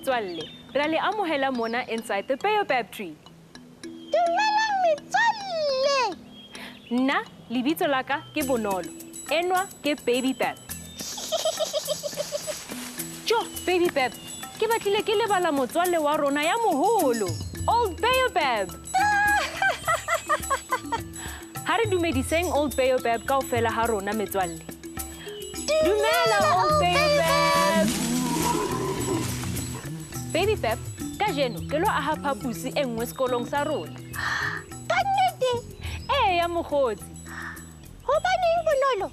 metswalle, ra le amohela mona inside the Baobab tree. Dumelang metswalle. Nna lebitso la ka ke Bonolo, enwa ke Baobab. Jo, Baobab, ke batlile ke lebala motswalle wa rona ya moholo, Old Baobab. Ha re dumediseng Old Baobab kaofela ha rona metswalle. Dumela Old Baobab. Baobab, kajeno ke lo aha phapusi e nngwe sekolong sa rona. Ka nnete? Eya mokgotsi. Hobaneng Bonolo?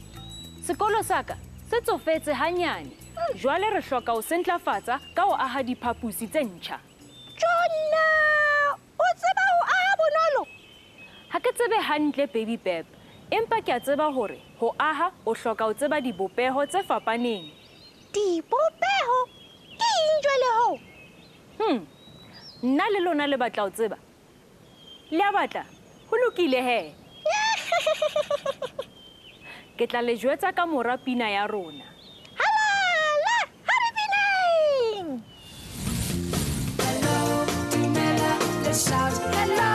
Sekolo sa ka se tsofetse hanyane. Jwale re hloka ho sentlafatsa ka ho aha diphapusi tse ntjha. Jona, o tseba ho aha Bonolo? Ha ke tsebe hantle Baobab, empa ke a tseba hore ho aha o hloka ho tseba dibopeho tse fapaneng. Dibopeho? Ke eng jwale ho? Nna le lona le batla ho tseba. Le a batla? Ho lokile he. Ke tla le jwetsa ka mora pina ya rona. Halala, ha re bineng! Hello, Dumela, let's shout hello.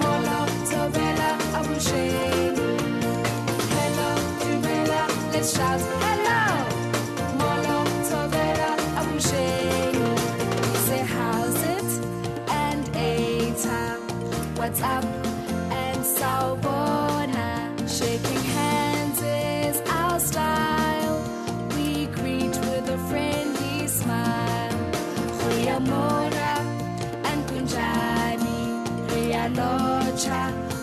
Molo, Tobela, Abusheng. Hello, Dumela, let's shout hello. Molo, Tobela, Abusheng. Say how's it and Eta. What's up and Sawubona. Shaking hands is our style. We greet with a friendly smile. Goeiemorgen and kunjani. Riyalocha,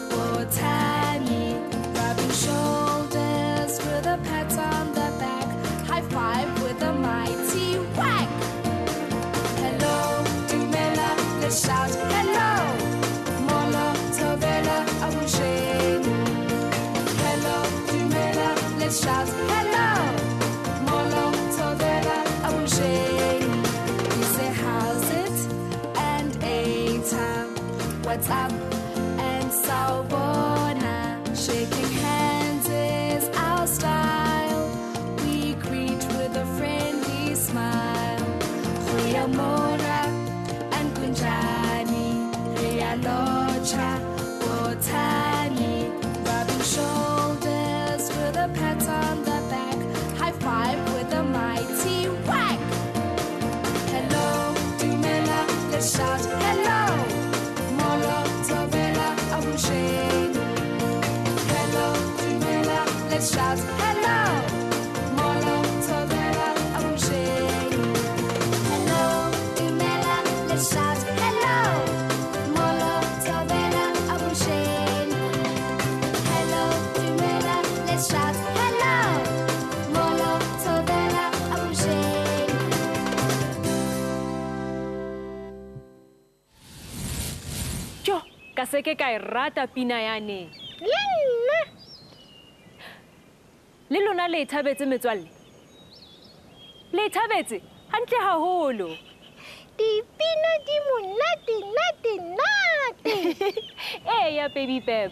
botani. Rubbing shoulders with a pat on the back. High five with a mighty whack. Hello, Dumela, let's shout hello. Molo, Tobela, Abusheng. Hello, Dumela, let's shout hello. Molo, Tobela, Abusheng. We say how's it and Eta. What's up and Sawubona. Shaking hands is our style. We greet with a friendly smile. Goeiemorgen and kunjani. Riyalocha, botani. Rubbing shoulders with a pat on the back. High five with a mighty whack. Hello, Dumela, let's shout hello. Molo, Tobela, Abusheng. Hello, Dumela, let's shout hello. Molo, Tobela, Abusheng. Hello, Dumela, let's shout hello. Molo, Tobela, Abusheng. Hello, Dumela, let's shout hello. Molo, Tobela, Abusheng. Jo, ka seke ka e rata pina yane. Le nna. Le lona le e thabetse metswalle. Le e thabetse hantle haholo. Dipina di monate. Eya Baobab.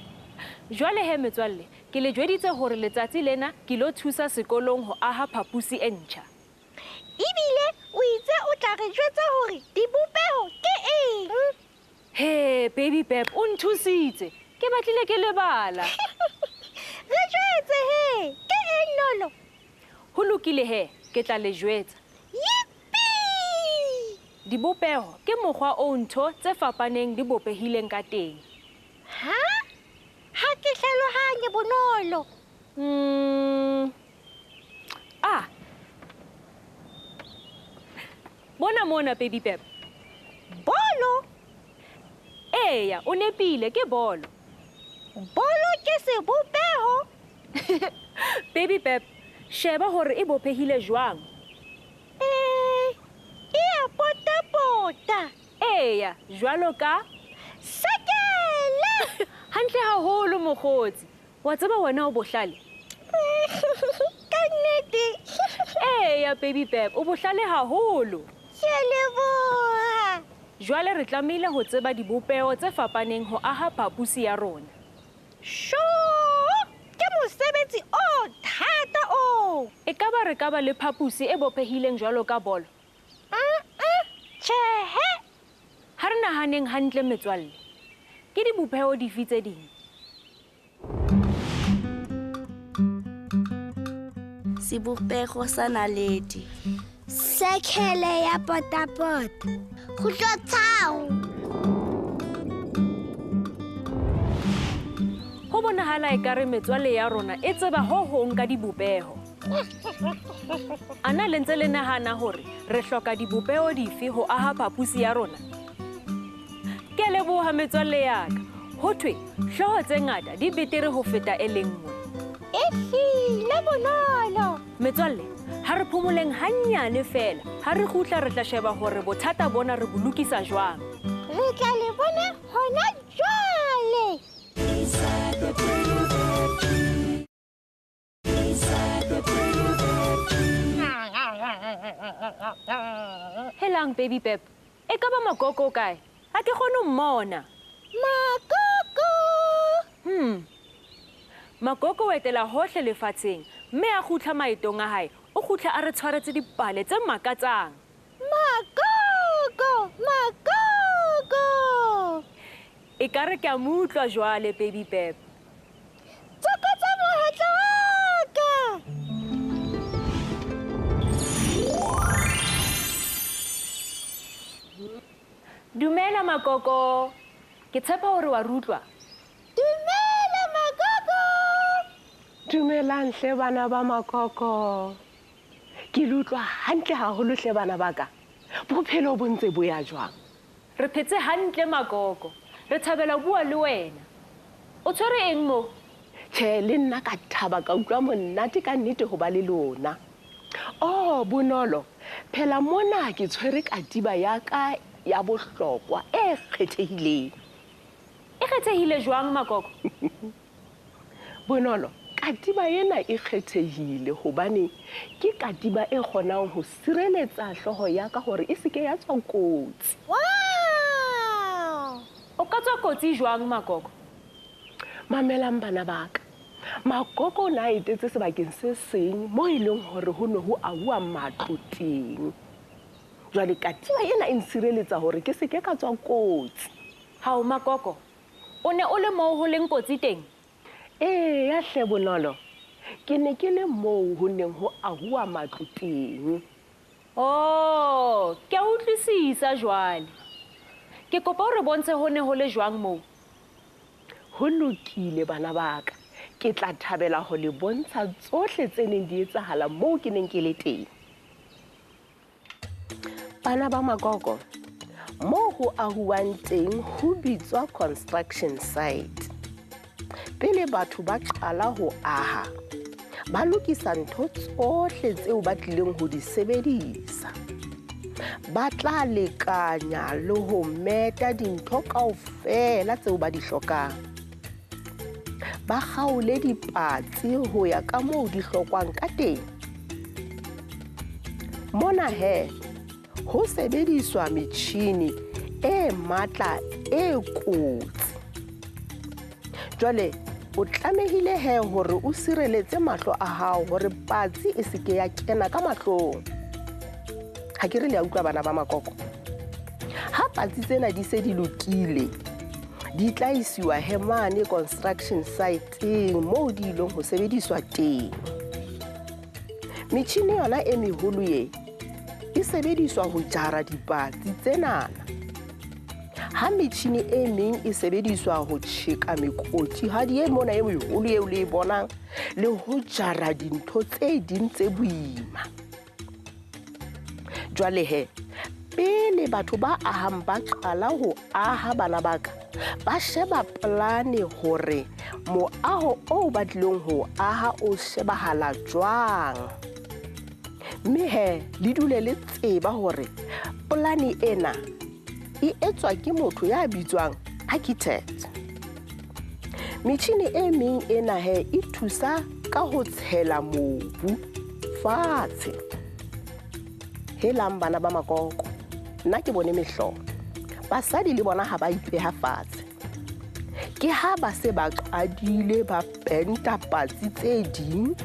Jwale he metswalle, ke le jweditse hore letsatsi lena ke lo thusa sekolong ho aha phapusi e ntjha. Ebile o itse o tla re jwetsa hore dibopeho ke eng? He Baobab, o nthusitse. Ke batlile ke lebala. Re jwetse he, ke eng Nolo? Ho lokile he, ke tla le jwetsa. Yippee! Dibopeho ke mokgwa o ntho tse fapaneng di bopehileng ka teng. Ha? Ha ke hlalohanye Bonolo. Bona mona Baobab. Bolo? Eya, o nepile ke bolo. Bolo ke sebopeho? Baobab, sheba hore e bopehile jwang. E a pota-pota. Eya, jwalo ka Sekele! hantle haholo mokgotsi. Wa tseba wena o bohlale? Ka nnete. Eya Baobab, o bohlale haholo. Ke a leboha. Jwale re tlamehile ho tseba dibopeho tse fapaneng ho aha phapusi ya rona. Sho! Ke mosebetsi o thata o. Ekaba re ka ba le phapusi e bopehileng jwalo ka bolo? Tjhehe. Ha re nahaneng hantle metswalle. Ke dibopeho dife tse ding? Sebopego sa naledi. Sekele ya potapota. Kgutlo thao. Ho bonahala ekare metswalle ya rona e tseba ho hong ka dibopeho. Ana le ntse le nahana hore re hloka dibopeho dife ho aha phapusi ya rona? Ke leboha metswalle ya ka. Ho thwe hloho tse ngata di betere ho feta e le nngwe. Ehlile bonolo. Metswalle, ha re phomoleng hanyane fela. Ha re kgutla re tla sheba hore bothata bona re bolokisa jwang. Re tla le bona hona jwale. Inside the pretty bird tree. Inside the pretty bird tree. Helang baby Pep. E ka ba Magogo kae? Ha ke kgone ho mmona. Magogo. Magogo o etela hohle lefatsheng, mme a kgutla maetong a hae, o kgutla a re tshwaretse dipale tse makatsang. Magogo. Magogo. E ka re ke a mo utlwa jwale baby Pep. Tsokotsa mohatla wa ka. Dumela Magogo. Ke tshepa hore wa rutlwa. Dumela Magogo. Dumelang hle bana ba Magogo. Ke lutlwa hantle haholo hle bana ba ka. Bophelo bo ntse bo ya jwang? Re phetse hantle Magogo. Re thabela bua le wena. O tshwere eng mo? Tjhe, le nna ka thaba ka utlwa monate ka nnete ho ba le lona. Oh, bonolo. Phela mona ke tshwere katiba ya ka ya bohlokwa e kgethehileng. E kgethehile jwang Magogo? Bonolo, katiba ena e kgethehile hobane ke katiba e kgonang ho sireletsa hloho ya ka hore e se ke ya tswa kotsi. Wow. O ka tswa kotsi jwang Magogo? Mamelang bana ba ka. Magogo na etetse sebakeng se seng mo e leng hore ho ne ho auwa matlo teng. Jwale katiba ena e nsireletsa hore ke se ke ka tswa kotsi. Hao Magogo, o ne o le moo ho leng kotsi teng? Ya hle bonolo. Ke ne ke le moo ho neng ho auwa matlo teng. Oh, ke a utlwisisa jwale. Ke kopa o re bontshe ho ne ho le jwang moo. Ho lokile bana ba ka. Ke tla thabela ho le bontsha tsohle tse neng di etsahala moo ke neng ke le teng. Bana ba Magogo, moo ho ahuwang teng ho bitswa construction site. Pele batho ba qala ho aha, ba lokisa ntho tsohle tseo ba tlileng ho di sebedisa. Ba tla lekanya le ho meta dintho kaofela tseo ba di hlokang. Ba kgaole dipatsi ho ya ka moo di hlokwang ka teng. Mona he, ho sebediswa metjhini e matla e kotsi. Jwale o tlamehile he hore o sireletse mahlo a hao hore patsi e se ke ya kena ka mahlong. Ha ke re le a utlwa bana ba Magogo. Ha patsi tsena di se di lokile, di tla isiwa he mane construction site moo di ileng ho sebediswa teng. Metjhini yona e meholo ye e sebediswa ho jara dipatsi tsenana. Ha metjhini e meng e sebediswa ho tjheka mekoti ha di e mona e meholo eo le e bonang le ho jara dintho tse ding tse boima. Jwale he, pele batho ba ahang ba qala ho aha bana ba ka, ba sheba plane hore moaho o ba tlileng ho aha o shebahala jwang. Mme he, le dule le tseba hore plane ena e etswa ke motho ya bitswang architect. Metjhini e meng ena he e thusa ka ho tshela mobu fatshe. Helang bana ba Magogo, nna ke bone mehlolo. Basadi le bona ha ba ipeha fatshe. Ke ha ba se ba qadile ba penta patsi tse ding,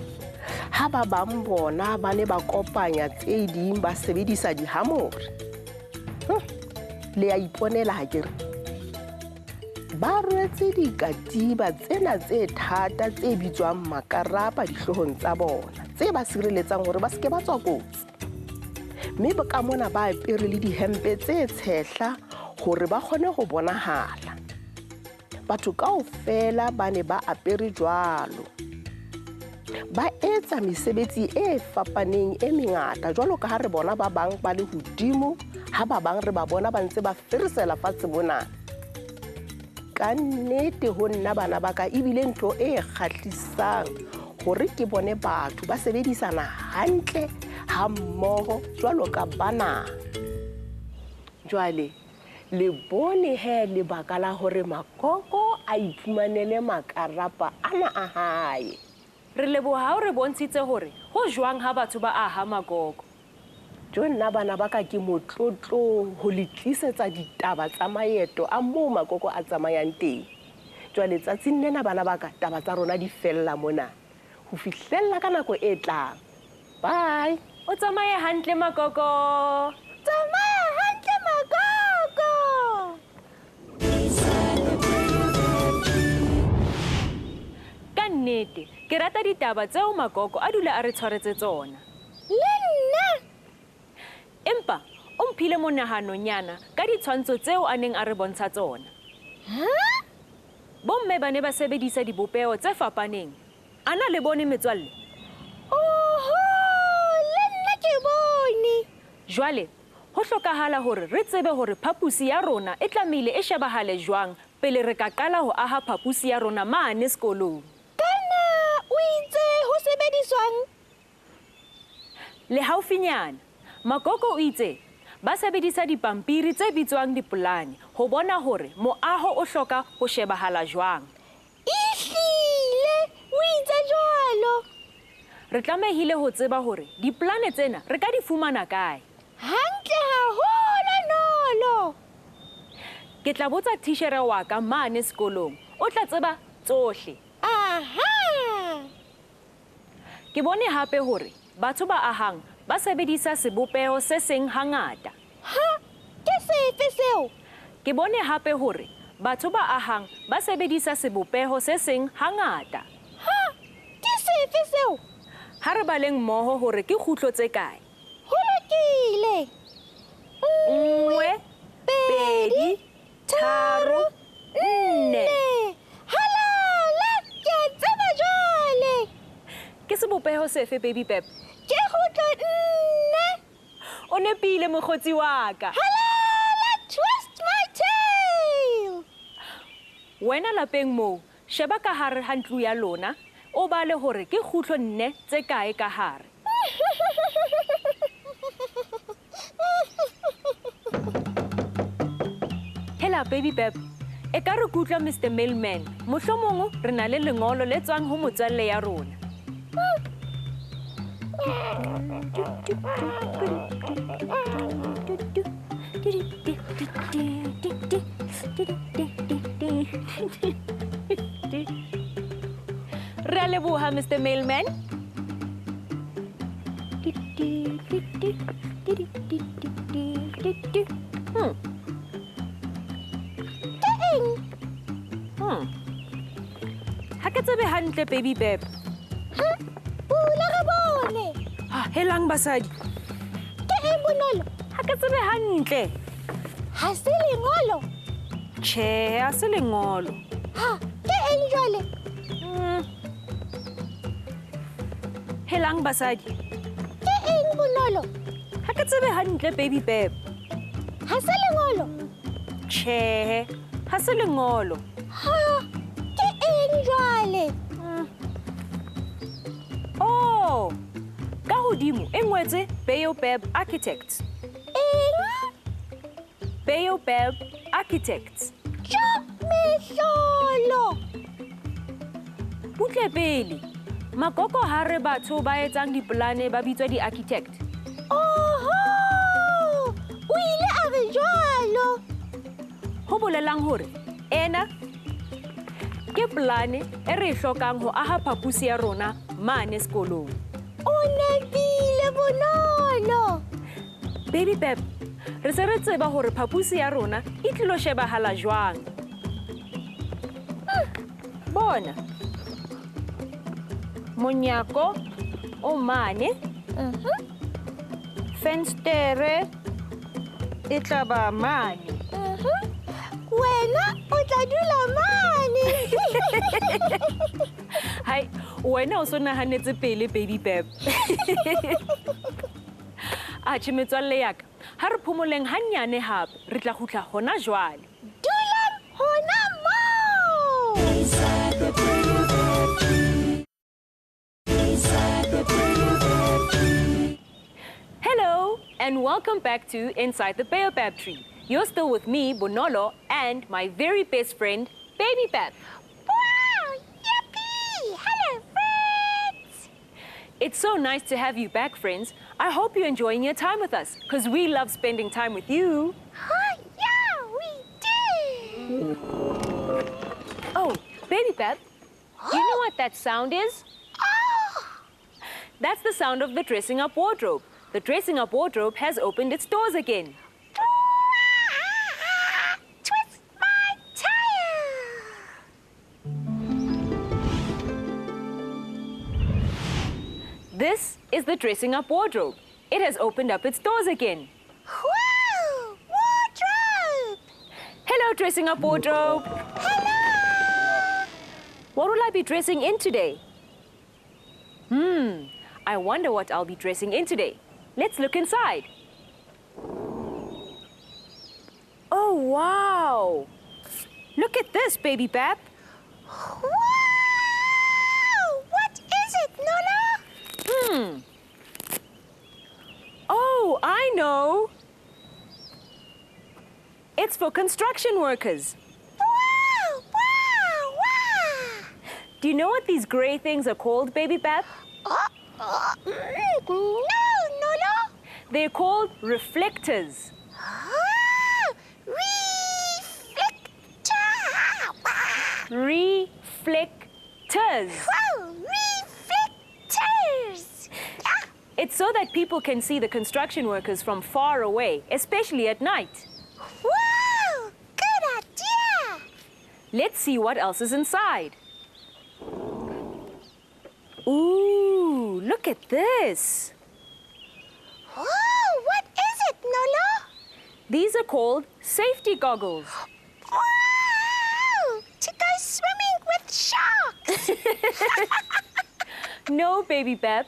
ha ba bang bona ba ne ba kopanya tse ding ba sebedisa dihamore. Le a iponela ha ke re. Ba rwetse dikatiba tsena tse thata tse bitswang makarapa dihlohong tsa bona, tse ba sireletsang hore ba se ke ba tswa kotsi. Mme ba ka mona ba apere le dihempe tse tshehla hore ba kgone ho bonahala. Batho kaofela ba ne ba apere jwalo. Ba etsa mesebetsi e fapaneng e mengata jwalo ka ha re bona ba bang ba le hodimo, ha ba bang re ba bona ba ntse ba feresela fatshe mona. Ka nnete ho nna bana ba ka ebile ntho e kgahlisang hore ke bone batho ba sebedisana hantle ha mmoho jwalo ka bana. Jwale le bone he lebaka la hore Magogo a iphumanele makarapa ana a hae. Re leboha o re bontshitse hore ho jwang ha batho ba aha Magogo. Jo nna bana ba ka ke motlotlo ho le tlisetsa ditaba tsa maeto a moo Magogo a tsamayang teng. Jwale tsatsing lena bana ba ka taba tsa rona di fella mona. Ho fihlella ka nako e tlang. Bye. O tsamaye hantle Magogo. Tsamaya hantle Magogo. Ka nnete, ke rata ditaba tseo Magogo a dula a re tshwaretse tsona. Le nna. Empa o mphile monahanonyana ka ditshwantsho tseo a neng a re bontsha tsona. Bomme ba ne ba sebedisa dibopeo tse fapaneng. Ana le bone metswalle? Oho, le nna ke bone. Jwale ho hlokahala hore re tsebe hore phapusi ya rona e tlamehile e shebahale jwang pele re ka qala ho aha phapusi ya rona mane sekolong. Kana o itse ho sebediswang? Le haufinyana, Magogo o itse ba sebedisa dipampiri tse bitswang dipolane ho bona hore moaho o hloka ho shebahala jwang. Ehlile o itse jwalo. Re tlamehile ho tseba hore dipolane tsena re ka di fumana kae. Hantle haholo nolo. Ke tla botsa titjhere wa ka mane sekolong. O tla tseba tsohle. Aha. Ke bone hape hore batho ba ahang ba sebedisa sebopeho se seng hangata. Ha, ke sefe seo? Ke bone hape hore batho ba ahang ba sebedisa sebopeho se seng hangata. Ha, ke sefe seo? Ha re baleng mmoho hore ke kgutlo tse kae. Ho lokile. 1, 2, 3, 4. Halala, ke a tseba jwale. Ke sebopeho sefe baby pep? Ke kgutlo 4. O nepile mokgotsi wa ka. Halala, twist my tail. Wena lapeng moo, sheba ka hare ha ntlo ya lona, o bale hore ke kgutlo 4 tse kae ka hare. Hela baby pep, e ka re kutla Mr. Mailman, mohlomong re na le lengolo le tswang ho motswalle ya rona. Re a leboha Mr. Mailman. Ha ke tsebe hantle baby pep. Pula re bone. Helang basadi. Ke eng bonolo? Ha ke tsebe hantle. Ha se lengolo. Tjhe, ha se lengolo. Ha, ke eng jwale? Helang basadi. Ke eng bonolo? Ha ke tsebe hantle baby pep. Ha se lengolo. Tjhe, ha se lengolo. Ha, ke eng jwale? Oh, ka hodimo e ngwetse Baobab Architects. Eng? Baobab Architects. Jo mehlolo. Butle pele. Magogo ha re batho ba etsang dipolane ba bitswa di-architect. Oho! O ile a re jwalo. Ho bolelang hore ena ke polane e re hlokang ho aha phapusi ya rona mane sekolong. O nepile bonolo. Baby Pep, re se re tseba hore phapusi ya rona e tlilo shebahala jwang. Bona. Monyako o mane. Fenstere e tla ba mane. Wena o tla dula mane. Hai, wena o so nahanetse pele baby Bab. Atjhe metswalle ya ka, ha re phomoleng hanyane hape, re tla kgutla hona jwale. Dulang hona moo. Inside the Baobab tree. Inside the Baobab tree. Hello, and welcome back to Inside the Baobab Tree. You're still with me, Bonolo, and my very best friend, Baby Bab. Wow, yippee! Hello, friends. It's so nice to have you back, friends. I hope you're enjoying your time with us, because we love spending time with you. Oh, yeah, we do. Oh, Baby Bab, do you know what that sound is? Oh, That's the sound of the dressing up wardrobe. The dressing up wardrobe has opened its doors again. twist my tail. This is the dressing up wardrobe. It has opened up its doors again. Wow, wardrobe. Hello, dressing up wardrobe. Hello. What will I be dressing in today? I wonder what I'll be dressing in today. Let's look inside. Oh, wow. Look at this, Baby Bab. Wow, what is it, Nola? Oh, I know. It's for construction workers. Wow, wow, wow. Do you know what these gray things are called, Baby Bab? No, Nola. They're called reflectors. Ah, reflector. Reflectors. Wow, reflectors. Ah, It's so that people can see the construction workers from far away, especially at night. wow, good idea. Let's see what else is inside. Ooh, look at this. Oh, what is it, Nola? These are called safety goggles. Wow, to go swimming with sharks. No, Baby Bab.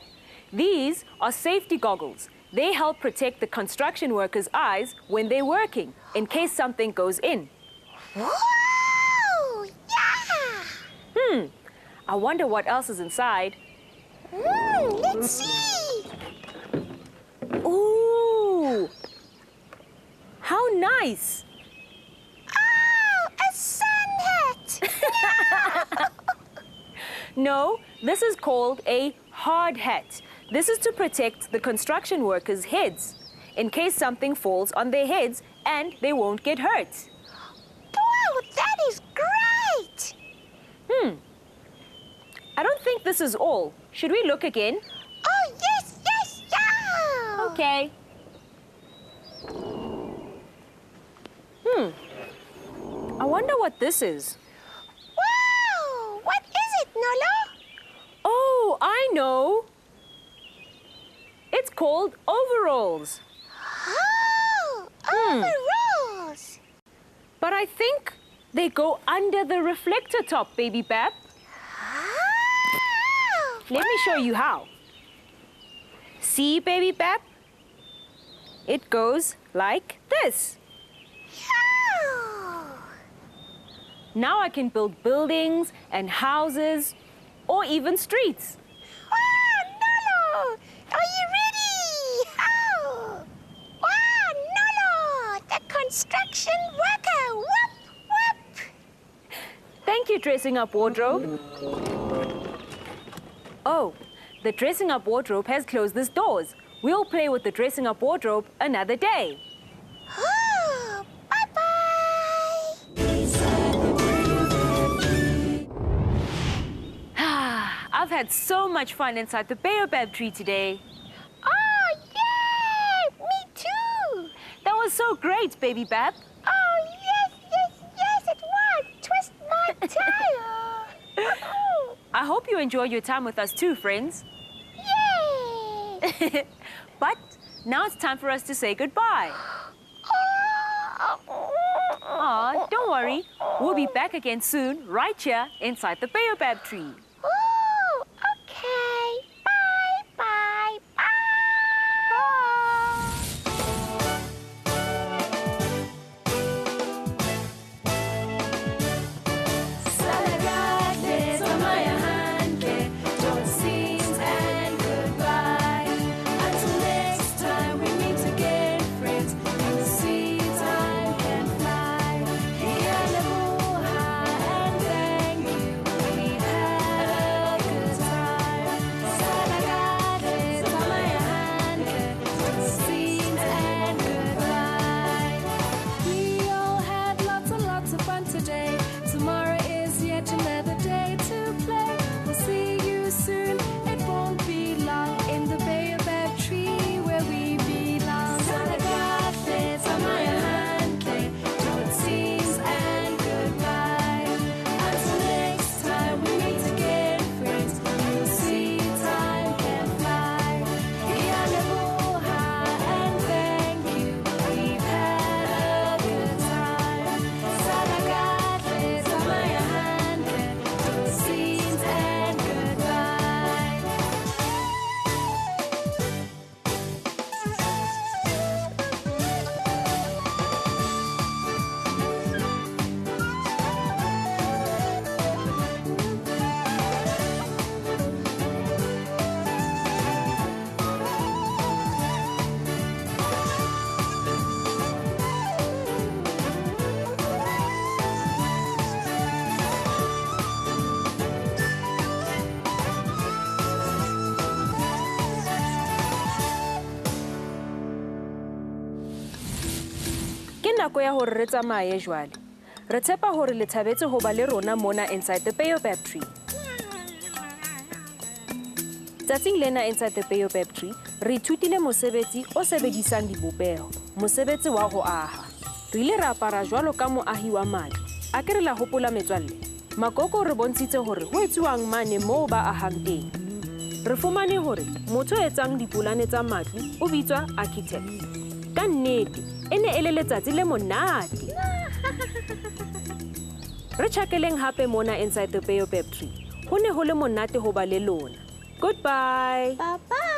These are safety goggles. They help protect the construction workers' eyes when they're working, in case something goes in. Wow, yeah. I wonder what else is inside. Let's see. Ooh! How nice! Oh, a sun hat. No, this is called a hard hat. This is to protect the construction workers' heads, in case something falls on their heads and they won't get hurt. Wow, that is great. I don't think this is all. Should we look again? Oh, yes, yes, yeah. Okay. I wonder what this is. Wow, what is it, Nola? Oh, I know. It's called overalls. Oh, overalls. But I think they go under the reflector top, Baby Bab. Oh, Let me show you how. See, Baby Bab? It goes like this. oh. Now I can build buildings and houses or even streets. Wow, Nolo, are you ready? Oh. Wow, Nolo, the construction worker. Whoop, whoop. Thank you, dressing up wardrobe. Oh, the dressing up wardrobe has closed its doors. We'll play with the dressing up wardrobe another day. Oh, bye-bye. Inside the Baobab tree. I've had so much fun inside the Baobab tree today. Oh, yay! Me too. That was so great, Baby Bab. Oh, yes, it was. Twist my tail. I hope you enjoy your time with us too, friends. Yay! But now it's time for us to say goodbye. Aw, don't worry. We'll be back again soon, right here inside the Baobab tree. Oh, okay. Bye. Nako ya hore re tsamaye jwale. Re tshepa hore le thabetse ho ba le rona mona inside the Baobab tree. Tsatsing lena inside the Baobab tree, re ithutile mosebetsi o sebedisang dibopeho, mosebetsi wa ho aha. Re ile ra apara jwalo ka moahi wa matlo. A ke re la hopola metswalle. Magogo re bontshitse hore ho etsuwang mane moo ba ahang teng. Re fumane hore motho o etsang dipolane tsa matlo o bitswa architect. Ka nnete, ene e le letsatsi le monate. Re tjhakeleng hape mona inside the Baobab tree. Ho ne ho le monate ho ba le lona. Goodbye. Bye.